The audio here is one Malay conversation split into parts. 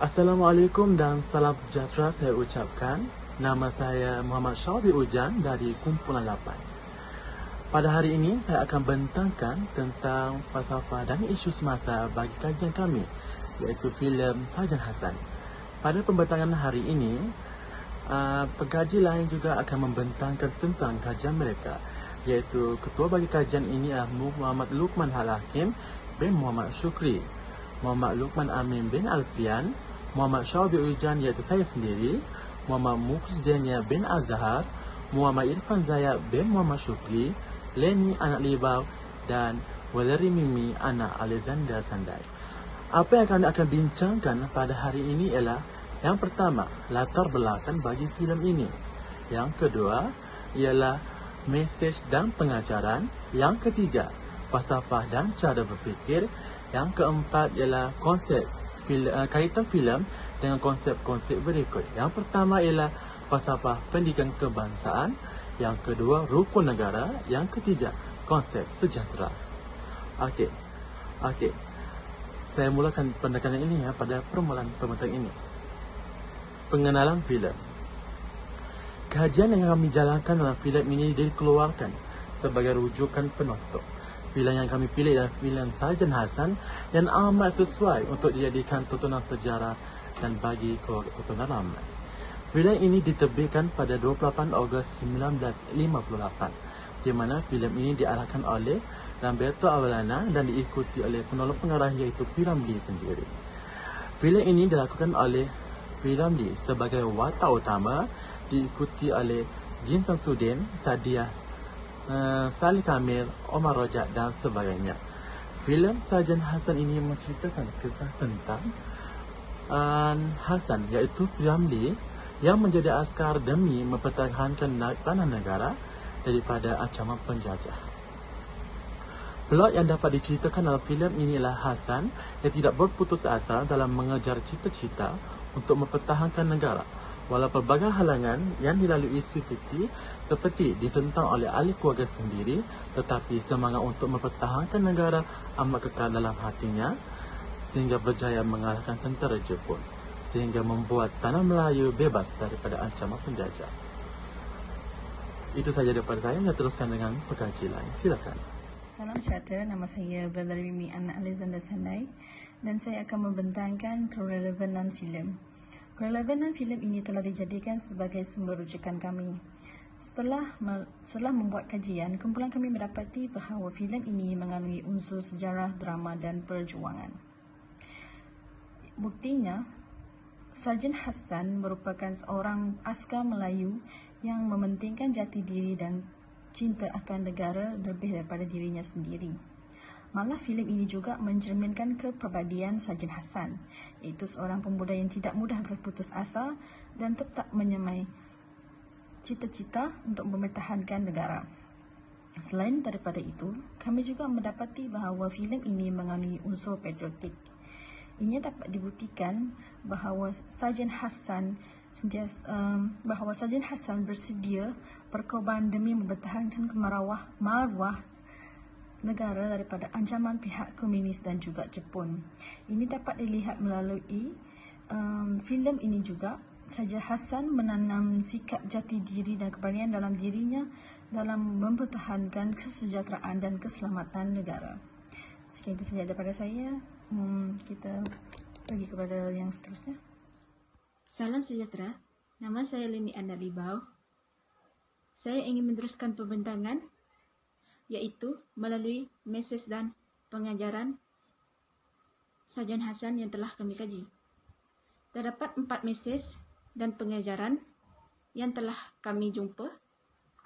Assalamualaikum dan salam sejahtera saya ucapkan. Nama saya Muhammad Syawbi Ujan dari Kumpulan 8. Pada hari ini saya akan bentangkan tentang falsafah dan isu semasa bagi kajian kami, iaitu filem Sarjan Hassan. Pada pembentangan hari ini, pengkaji lain juga akan membentangkan tentang kajian mereka, iaitu ketua bagi kajian ini adalah Muhammad Luqman Al-Hakim bin Muhammad Syukri, Muhammad Luqman Amin bin Alfian, Muhammad Syawbi Ujan iaitu saya sendiri, Muhammad Mukhlisdenia bin Azhar, Muhammad Irfan Zayat bin Muhammad Syukri, Leni anak Libau dan Valerie Mimi anak Alexander Sandai. Apa yang kami akan bincangkan pada hari ini ialah yang pertama, latar belakang bagi filem ini. Yang kedua ialah mesej dan pengajaran. Yang ketiga, falsafah dan cara berfikir. Yang keempat ialah konsep kaitan filem dengan konsep-konsep berikut. Yang pertama ialah falsafah pendidikan kebangsaan. Yang kedua, rukun negara. Yang ketiga, konsep sejahtera. Okey. Saya mulakan pendekanan ini pada permulaan pembentangan ini. Pengenalan filem. Kajian yang kami jalankan dalam filem ini dikeluarkan sebagai rujukan penonton. Filem yang kami pilih adalah filem Sarjan Hassan yang amat sesuai untuk dijadikan tontonan sejarah dan bagi keluarga tontonan ramai. Filem ini diterbitkan pada 28 Ogos 1958, di mana filem ini diarahkan oleh Lamberto Avellana dan diikuti oleh penolong pengarah iaitu P. Ramlee sendiri. Filem ini dilakukan oleh P. Ramlee sebagai watak utama, diikuti oleh Jin Samsudin, Sadiah, Salih Kamil, Omar Rojak dan sebagainya. Filem Sarjan Hassan ini menceritakan kisah tentang Hassan iaitu P. Ramlee yang menjadi askar demi mempertahankan tanah negara daripada ancaman penjajah. Plot yang dapat diceritakan dalam filem ini ialah Hassan yang tidak berputus asa dalam mengejar cita-cita untuk mempertahankan negara walau pelbagai halangan yang dilalui seperti ditentang oleh ahli keluarga sendiri, tetapi semangat untuk mempertahankan negara amat kekal dalam hatinya sehingga berjaya mengalahkan tentera Jepun sehingga membuat tanah Melayu bebas daripada ancaman penjajah. Itu saja daripada saya. Saya teruskan dengan pengkaji lain. Silakan. Salam sejahtera, nama saya Valerie Mimi anak Alexander Sandai dan saya akan membentangkan kerelevanan filem. Kerelevanan filem ini telah dijadikan sebagai sumber rujukan kami. Setelah membuat kajian, kumpulan kami mendapati bahawa filem ini mengandungi unsur sejarah, drama dan perjuangan. Buktinya, Sarjan Hassan merupakan seorang askar Melayu yang mementingkan jati diri dan cinta akan negara lebih daripada dirinya sendiri. Malah filem ini juga mencerminkan kepribadian Sarjan Hassan, iaitu seorang pemuda yang tidak mudah berputus asa dan tetap menyamai cita-cita untuk mempertahankan negara. Selain daripada itu, kami juga mendapati bahawa filem ini mengandungi unsur patriotik. Ini dapat dibuktikan bahawa Sarjan Hassan bersedia berkorban demi mempertahankan maruah negara daripada ancaman pihak komunis dan juga Jepun. Ini dapat dilihat melalui filem ini juga. Sarjan Hassan menanam sikap jati diri dan keberanian dalam dirinya dalam mempertahankan kesejahteraan dan keselamatan negara. Sekian itu saja daripada saya. Kita pergi kepada yang seterusnya. Salam sejahtera, nama saya Leni anak Libau. Saya ingin meneruskan pembentangan iaitu melalui mesej dan pengajaran Sarjan Hassan yang telah kami kaji. Terdapat 4 mesej dan pengajaran yang telah kami jumpa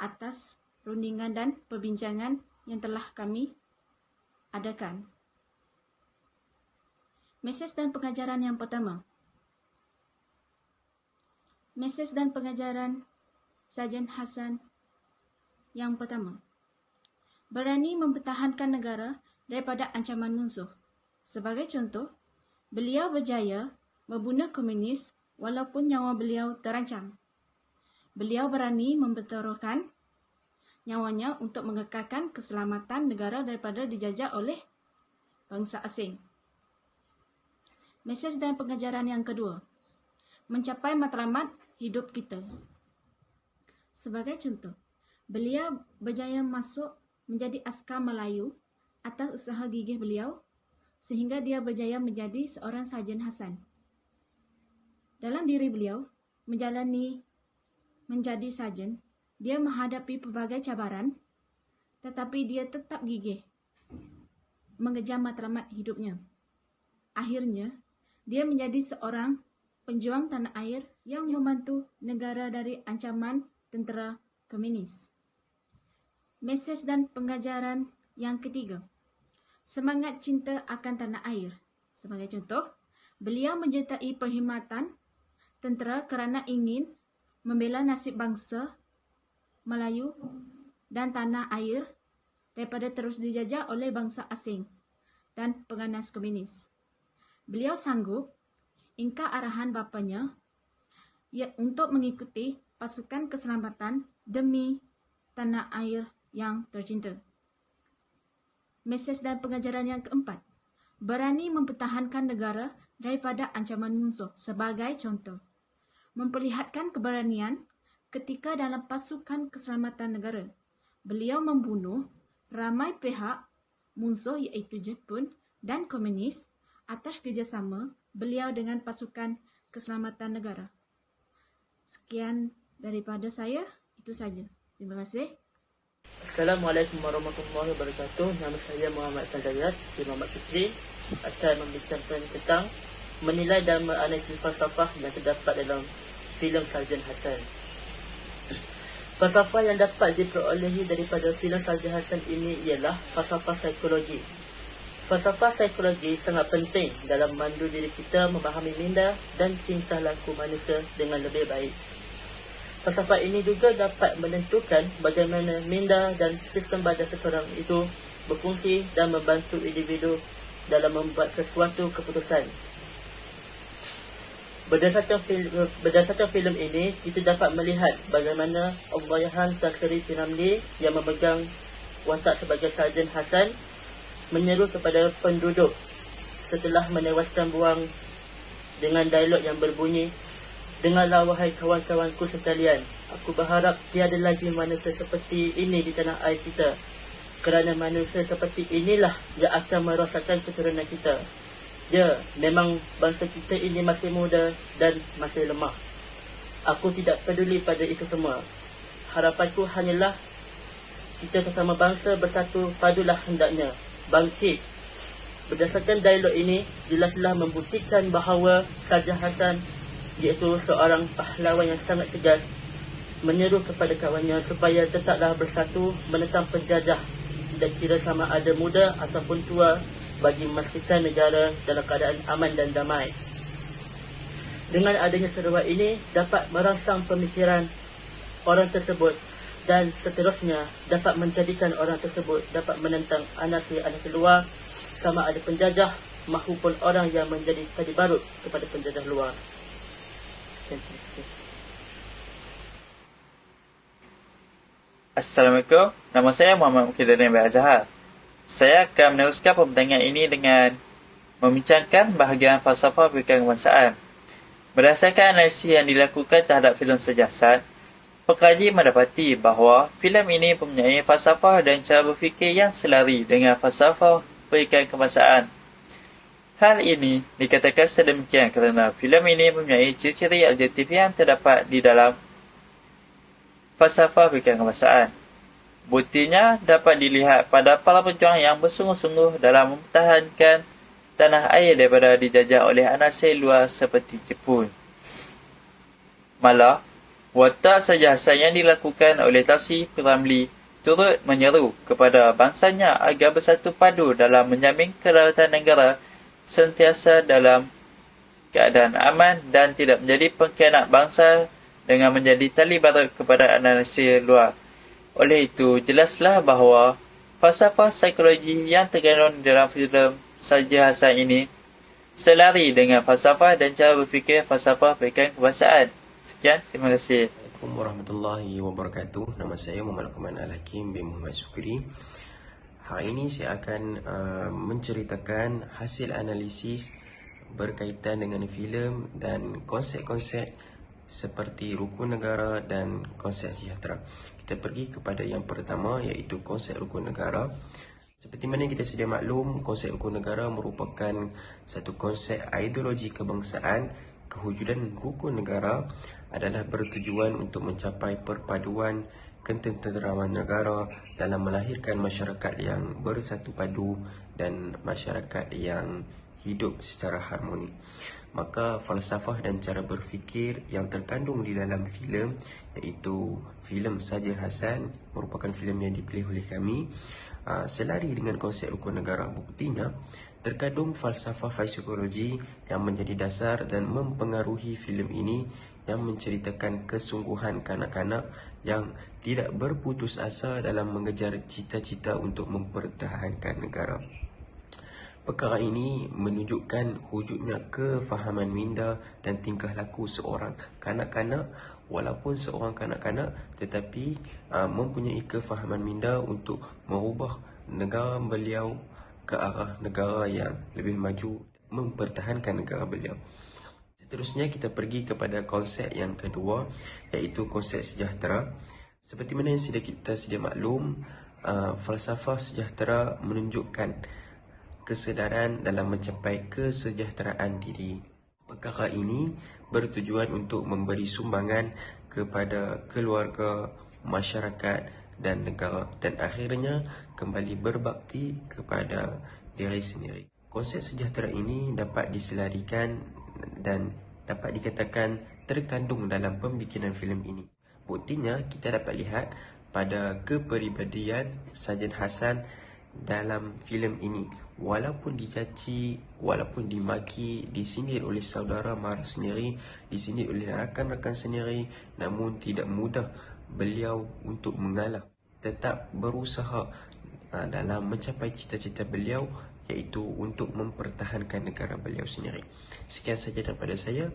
atas rundingan dan perbincangan yang telah kami adakan. Mesej dan pengajaran yang pertama. Mesej dan pengajaran Sarjan Hassan yang pertama. Berani mempertahankan negara daripada ancaman musuh. Sebagai contoh, beliau berjaya membunuh komunis walaupun nyawa beliau terancam. Beliau berani mempertaruhkan nyawanya untuk mengekalkan keselamatan negara daripada dijajah oleh bangsa asing. Mesej dan pengajaran yang kedua, mencapai matlamat hidup kita. Sebagai contoh, beliau berjaya masuk menjadi askar Melayu atas usaha gigih beliau sehingga dia berjaya menjadi seorang sarjan Hasan. Dalam diri beliau menjalani menjadi sarjan, dia menghadapi pelbagai cabaran, tetapi dia tetap gigih mengejar matlamat hidupnya. Akhirnya, dia menjadi seorang penjuang tanah air yang membantu negara dari ancaman tentera komunis. Mesej dan pengajaran yang ketiga, semangat cinta akan tanah air. Sebagai contoh, beliau menyertai perkhidmatan tentera kerana ingin membela nasib bangsa Melayu dan tanah air daripada terus dijajah oleh bangsa asing dan pengganas komunis. Beliau sanggup ingkar arahan bapanya untuk mengikuti pasukan keselamatan demi tanah air yang tercinta. Mesej dan pengajaran yang keempat, berani mempertahankan negara daripada ancaman musuh. Sebagai contoh, memperlihatkan keberanian ketika dalam pasukan keselamatan negara. Beliau membunuh ramai pihak musuh iaitu Jepun dan komunis atas kerjasama beliau dengan pasukan keselamatan negara. Sekian daripada saya, itu saja. Terima kasih. Assalamualaikum warahmatullahi wabarakatuh. Nama saya Muhammad Fadayat bin Muhammad Sukri akan membincangkan tentang menilai dan menganalisis falsafah yang terdapat dalam filem Sarjan Hasan. Falsafah yang dapat diperolehi daripada filem Sarjan Hasan ini ialah falsafah psikologi. Falsafah psikologi sangat penting dalam memandu diri kita memahami minda dan tingkah laku manusia dengan lebih baik. Falsafah ini juga dapat menentukan bagaimana minda dan sistem badan seseorang itu berfungsi dan membantu individu dalam membuat sesuatu keputusan. Berdasarkan filem ini, kita dapat melihat bagaimana Allahyarham Tan Sri P. Ramlee yang memegang watak sebagai Sarjan Hasan menyeru kepada penduduk setelah menewaskan buang dengan dialog yang berbunyi, "Dengarlah wahai kawan-kawanku sekalian, aku berharap tiada lagi manusia seperti ini di tanah air kita, kerana manusia seperti inilah yang akan merosakkan keturunan kita. Ya, memang bangsa kita ini masih muda dan masih lemah. Aku tidak peduli pada itu semua. Harapanku hanyalah kita sesama bangsa bersatu padulah hendaknya bangkit." Berdasarkan dialog ini, jelaslah membuktikan bahawa Sarjan Hasan iaitu seorang pahlawan yang sangat tegas menyeru kepada kawannya supaya tetaplah bersatu menentang penjajah, tidak kira sama ada muda ataupun tua, bagi memastikan negara dalam keadaan aman dan damai. Dengan adanya seruan ini dapat merangsang pemikiran orang tersebut dan seterusnya dapat menjadikan orang tersebut dapat menentang anasir-anasir luar, sama ada penjajah maupun orang yang menjadi tadibarut kepada penjajah luar. Assalamualaikum, nama saya Muhammad Mukhiddin bin Azhar. Saya akan meneruskan pembincangan ini dengan membincangkan bahagian falsafah pendidikan kebangsaan. Berdasarkan analisis yang dilakukan terhadap filem Sarjan Hasan, pekaji mendapati bahawa filem ini mempunyai falsafah dan cara berfikir yang selari dengan falsafah pendidikan kebangsaan. Hal ini dikatakan sedemikian kerana filem ini mempunyai ciri-ciri objektif yang terdapat di dalam falsafah pendidikan kebangsaan. Buktinya dapat dilihat pada para pejuang yang bersungguh-sungguh dalam mempertahankan tanah air daripada dijajah oleh anasir luar seperti Jepun. Malah, watak Sarjan Hasan yang dilakukan oleh Tan Sri P. Ramlee turut menyeru kepada bangsanya agar bersatu padu dalam menjamin kedaulatan negara sentiasa dalam keadaan aman dan tidak menjadi pengkhianat bangsa dengan menjadi tali barut kepada anasir luar. Oleh itu, jelaslah bahawa falsafah psikologi yang terkandung dalam filem Sarjan Hasan ini selari dengan falsafah dan cara berfikir falsafah pendidikan kebangsaan. Sekian, terima kasih. Assalamualaikum warahmatullahi wabarakatuh. Nama saya Muhammad Luqman Al-Hakim bin Muhammad Sukri. Hari ini saya akan menceritakan hasil analisis berkaitan dengan filem dan konsep-konsep seperti rukun negara dan konsep sejahtera. Kita pergi kepada yang pertama, iaitu konsep rukun negara. Seperti mana kita sedia maklum, konsep rukun negara merupakan satu konsep ideologi kebangsaan. Kewujudan rukun negara adalah bertujuan untuk mencapai perpaduan ketenteraman negara dalam melahirkan masyarakat yang bersatu padu dan masyarakat yang hidup secara harmoni. Maka falsafah dan cara berfikir yang terkandung di dalam filem, iaitu filem Sajid Hasan, merupakan filem yang dipilih oleh kami, selari dengan konsep rukun negara. Buktinya, terkandung falsafah psikologi yang menjadi dasar dan mempengaruhi filem ini, yang menceritakan kesungguhan kanak-kanak yang tidak berputus asa dalam mengejar cita-cita untuk mempertahankan negara. Perkara ini menunjukkan wujudnya kefahaman minda dan tingkah laku seorang kanak-kanak, walaupun seorang kanak-kanak tetapi mempunyai kefahaman minda untuk merubah negara beliau ke arah negara yang lebih maju, mempertahankan negara beliau. Seterusnya kita pergi kepada konsep yang kedua, iaitu konsep sejahtera. Seperti mana yang kita sedia maklum, falsafah sejahtera menunjukkan kesedaran dalam mencapai kesejahteraan diri. Perkara ini bertujuan untuk memberi sumbangan kepada keluarga, masyarakat dan negara, dan akhirnya kembali berbakti kepada diri sendiri. Konsep sejahtera ini dapat diselarikan dan dapat dikatakan terkandung dalam pembikinan filem ini. Buktinya kita dapat lihat pada kepribadian Sajid Hasan dalam filem ini. Walaupun dicaci, walaupun dimaki, disindir oleh saudara mara sendiri, disindir oleh rakan-rakan sendiri, namun tidak mudah beliau untuk mengalah. Tetap berusaha dalam mencapai cita-cita beliau, iaitu untuk mempertahankan negara beliau sendiri. Sekian saja daripada saya,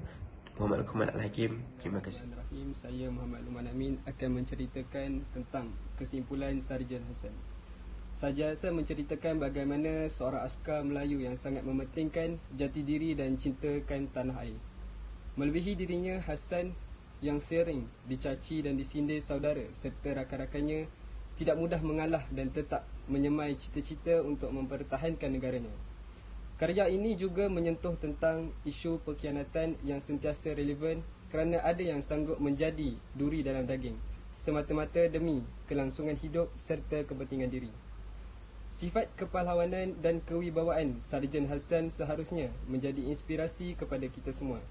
Muhammad Luqman Al-Hakim. Terima kasih. Saya Muhammad Luqman Amin akan menceritakan tentang kesimpulan Sarjan Hasan. Sarjan Hasan menceritakan bagaimana seorang askar Melayu yang sangat mementingkan jati diri dan cintakan tanah air. Melebihi dirinya, Hasan yang sering dicaci dan disindir saudara serta rakan-rakannya tidak mudah mengalah dan tetap menyemai cita-cita untuk mempertahankan negaranya. Karya ini juga menyentuh tentang isu pengkhianatan yang sentiasa relevan kerana ada yang sanggup menjadi duri dalam daging semata-mata demi kelangsungan hidup serta kepentingan diri. Sifat kepahlawanan dan kewibawaan Sarjan Hasan seharusnya menjadi inspirasi kepada kita semua.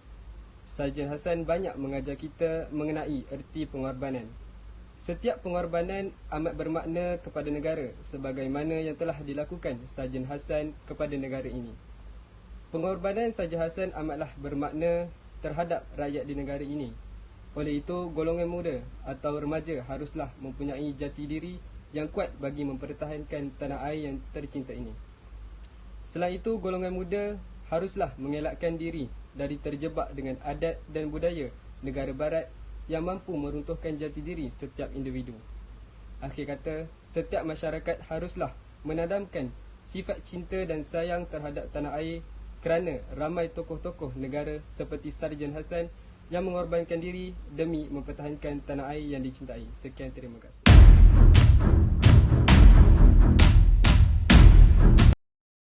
Sarjan Hasan banyak mengajar kita mengenai erti pengorbanan. Setiap pengorbanan amat bermakna kepada negara, sebagaimana yang telah dilakukan Sarjan Hasan kepada negara ini. Pengorbanan Sarjan Hasan amatlah bermakna terhadap rakyat di negara ini. Oleh itu, golongan muda atau remaja haruslah mempunyai jati diri yang kuat bagi mempertahankan tanah air yang tercinta ini. Selain itu, golongan muda haruslah mengelakkan diri dari terjebak dengan adat dan budaya negara barat yang mampu meruntuhkan jati diri setiap individu. Akhir kata, setiap masyarakat haruslah menadamkan sifat cinta dan sayang terhadap tanah air kerana ramai tokoh-tokoh negara seperti Sarjan Hasan yang mengorbankan diri demi mempertahankan tanah air yang dicintai. Sekian, terima kasih.